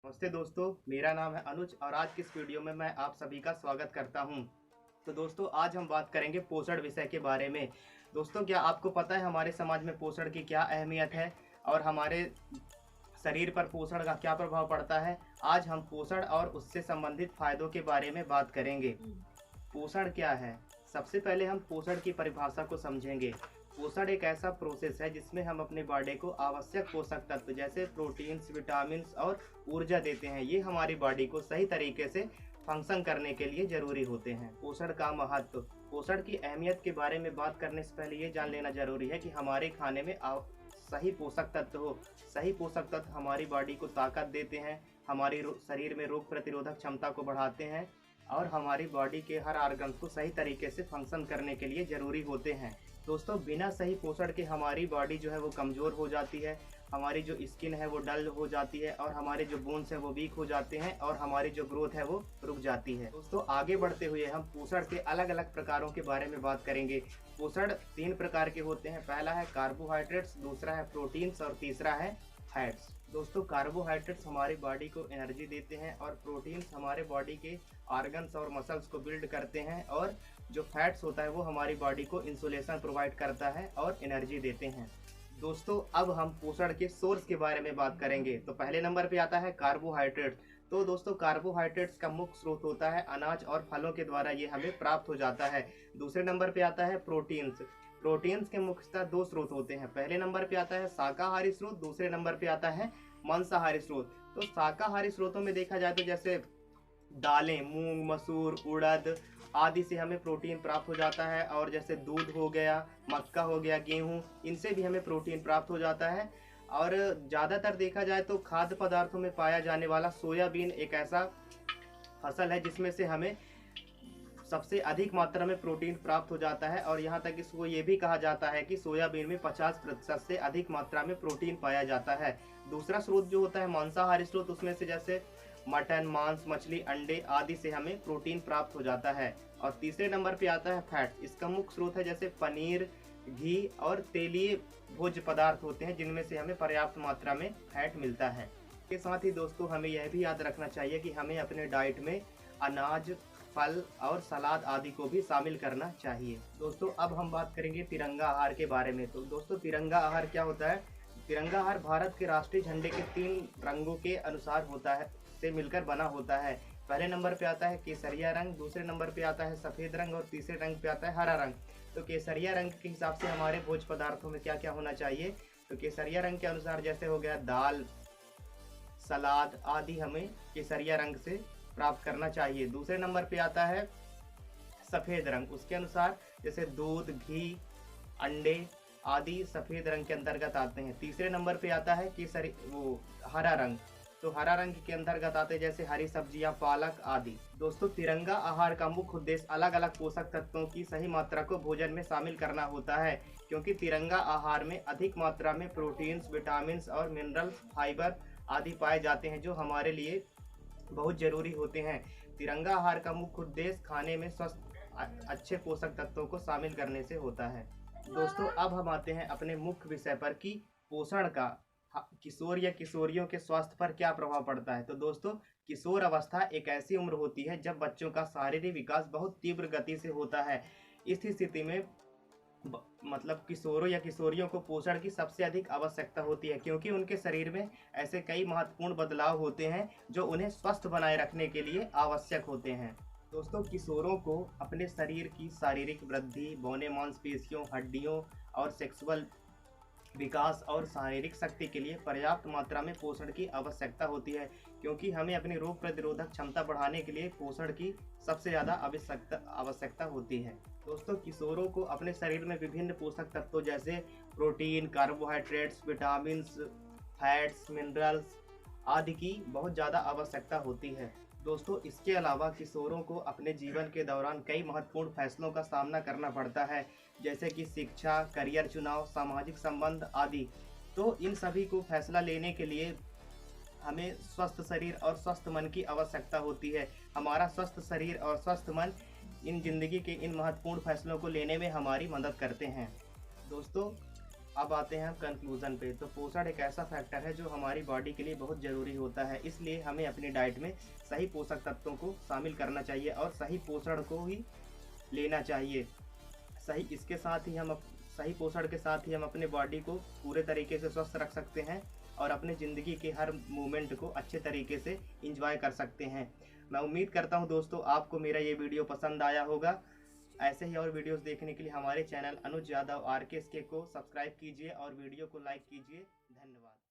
नमस्ते दोस्तों, मेरा नाम है अनुज और आज की इस वीडियो में मैं आप सभी का स्वागत करता हूं। तो दोस्तों, आज हम बात करेंगे पोषण विषय के बारे में। दोस्तों, क्या आपको पता है हमारे समाज में पोषण की क्या अहमियत है और हमारे शरीर पर पोषण का क्या प्रभाव पड़ता है? आज हम पोषण और उससे संबंधित फायदों के बारे में बात करेंगे। पोषण क्या है? सबसे पहले हम पोषण की परिभाषा को समझेंगे। पोषण एक ऐसा प्रोसेस है जिसमें हम अपने बॉडी को आवश्यक पोषक तत्व जैसे प्रोटीन्स, विटामिन्स और ऊर्जा देते हैं। ये हमारी बॉडी को सही तरीके से फंक्शन करने के लिए जरूरी होते हैं। पोषण का महत्व। पोषण की अहमियत के बारे में बात करने से पहले ये जान लेना जरूरी है कि हमारे खाने में सही पोषक तत्व हो। सही पोषक तत्व हमारी बॉडी को ताकत देते हैं, हमारे शरीर में रोग प्रतिरोधक क्षमता को बढ़ाते हैं और हमारी बॉडी के हर ऑर्गन को सही तरीके से फंक्शन करने के लिए ज़रूरी होते हैं। दोस्तों, बिना सही पोषण के हमारी बॉडी जो है वो कमज़ोर हो जाती है, हमारी जो स्किन है वो डल हो जाती है और हमारे जो बोन्स हैं वो वीक हो जाते हैं और हमारी जो ग्रोथ है वो रुक जाती है। दोस्तों, आगे बढ़ते हुए हम पोषण के अलग अलग प्रकारों के बारे में बात करेंगे। पोषण 3 प्रकार के होते हैं। पहला है कार्बोहाइड्रेट्स, दूसरा है प्रोटीन्स और तीसरा है फैट्स। दोस्तों, कार्बोहाइड्रेट्स हमारी बॉडी को एनर्जी देते हैं और प्रोटीन्स हमारे बॉडी के ऑर्गन्स और मसल्स को बिल्ड करते हैं और जो फैट्स होता है वो हमारी बॉडी को इंसुलेशन प्रोवाइड करता है और एनर्जी देते हैं। दोस्तों, अब हम पोषण के सोर्स के बारे में बात करेंगे। तो पहले नंबर पे आता है कार्बोहाइड्रेट। तो दोस्तों, कार्बोहाइड्रेट्स का मुख्य स्रोत होता है अनाज और फलों के द्वारा ये हमें प्राप्त हो जाता है। दूसरे नंबर पे आता है प्रोटीन्स। प्रोटीन्स के मुख्यतः 2 स्रोत होते हैं। पहले नंबर पे आता है शाकाहारी स्रोत, दूसरे नंबर पे आता है मांसाहारी स्रोत। तो शाकाहारी स्रोतों में देखा जाए तो जैसे दालें, मूंग, मसूर, उड़द आदि से हमें प्रोटीन प्राप्त हो जाता है और जैसे दूध हो गया, मक्का हो गया, गेहूं, इनसे भी हमें प्रोटीन प्राप्त हो जाता है। और ज़्यादातर देखा जाए तो खाद्य पदार्थों में पाया जाने वाला सोयाबीन एक ऐसा फसल है जिसमें से हमें सबसे अधिक मात्रा में प्रोटीन प्राप्त हो जाता है और यहाँ तक इसको ये भी कहा जाता है कि सोयाबीन में 50% से अधिक मात्रा में प्रोटीन पाया जाता है। दूसरा स्रोत जो होता है मांसाहारी स्रोत, उसमें से जैसे मटन, मांस, मछली, अंडे आदि से हमें प्रोटीन प्राप्त हो जाता है। और तीसरे नंबर पे आता है फैट। इसका मुख्य स्रोत है जैसे पनीर, घी और तेलीय भोज्य पदार्थ होते हैं जिनमें से हमें पर्याप्त मात्रा में फैट मिलता है। इसके साथ ही दोस्तों, हमें यह भी याद रखना चाहिए कि हमें अपने डाइट में अनाज, फल और सलाद आदि को भी शामिल करना चाहिए। दोस्तों, अब हम बात करेंगे तिरंगा आहार के बारे में। तो दोस्तों, तिरंगा आहार क्या होता है? तिरंगा आहार भारत के राष्ट्रीय झंडे के 3 रंगों के अनुसार होता है, से मिलकर बना होता है। पहले नंबर पे आता है केसरिया रंग, दूसरे नंबर पे आता है सफ़ेद रंग और तीसरे रंग पे आता है हरा रंग। तो केसरिया रंग के हिसाब से हमारे भोज्य पदार्थों में क्या क्या होना चाहिए? तो केसरिया रंग के अनुसार जैसे हो गया दाल, सलाद आदि हमें केसरिया रंग से प्राप्त करना चाहिए। दूसरे नंबर पे आता है सफ़ेद रंग। उसके अनुसार जैसे दूध, घी, अंडे आदि सफ़ेद रंग के अंतर्गत आते हैं। तीसरे नंबर पे आता है हरा रंग। तो हरा रंग के अंतर्गत आते हैं जैसे हरी सब्जियां, पालक आदि। दोस्तों, तिरंगा आहार का मुख्य उद्देश्य अलग अलग पोषक तत्वों की सही मात्रा को भोजन में शामिल करना होता है, क्योंकि तिरंगा आहार में अधिक मात्रा में प्रोटीन्स, विटामिन्स और मिनरल्स, फाइबर आदि पाए जाते हैं जो हमारे लिए बहुत ज़रूरी होते हैं। तिरंगा आहार का मुख्य उद्देश्य खाने में स्वस्थ अच्छे पोषक तत्वों को शामिल करने से होता है। दोस्तों, अब हम आते हैं अपने मुख्य विषय पर कि पोषण का किशोर या किशोरियों के स्वास्थ्य पर क्या प्रभाव पड़ता है। तो दोस्तों, किशोर अवस्था एक ऐसी उम्र होती है जब बच्चों का शारीरिक विकास बहुत तीव्र गति से होता है। इस स्थिति में मतलब किशोरों या किशोरियों को पोषण की सबसे अधिक आवश्यकता होती है, क्योंकि उनके शरीर में ऐसे कई महत्वपूर्ण बदलाव होते हैं जो उन्हें स्वस्थ बनाए रखने के लिए आवश्यक होते हैं। दोस्तों, किशोरों को अपने शरीर की शारीरिक वृद्धि, बौने मांसपेशियों, हड्डियों और सेक्सुअल विकास और शारीरिक शक्ति के लिए पर्याप्त मात्रा में पोषण की आवश्यकता होती है, क्योंकि हमें अपनी रोग प्रतिरोधक क्षमता बढ़ाने के लिए पोषण की सबसे ज़्यादा आवश्यकता होती है। दोस्तों, किशोरों को अपने शरीर में विभिन्न पोषक तत्वों जैसे protein, carbohydrates, vitamins, fats, minerals आदि की बहुत ज़्यादा आवश्यकता होती है। दोस्तों, इसके अलावा किशोरों को अपने जीवन के दौरान कई महत्वपूर्ण फैसलों का सामना करना पड़ता है, जैसे कि शिक्षा, करियर चुनाव, सामाजिक संबंध आदि। तो इन सभी को फैसला लेने के लिए हमें स्वस्थ शरीर और स्वस्थ मन की आवश्यकता होती है। हमारा स्वस्थ शरीर और स्वस्थ मन इन जिंदगी के इन महत्वपूर्ण फैसलों को लेने में हमारी मदद करते हैं। दोस्तों, अब आते हैं हम कंक्लूज़न पे। तो पोषण एक ऐसा फैक्टर है जो हमारी बॉडी के लिए बहुत ज़रूरी होता है, इसलिए हमें अपनी डाइट में सही पोषक तत्वों को शामिल करना चाहिए और सही पोषण को ही लेना चाहिए। सही पोषण के साथ ही हम अपने बॉडी को पूरे तरीके से स्वस्थ रख सकते हैं और अपने ज़िंदगी के हर मोमेंट को अच्छे तरीके से एंजॉय कर सकते हैं। मैं उम्मीद करता हूं दोस्तों आपको मेरा ये वीडियो पसंद आया होगा। ऐसे ही और वीडियोस देखने के लिए हमारे चैनल अनुज यादव RKSK को सब्सक्राइब कीजिए और वीडियो को लाइक कीजिए। धन्यवाद।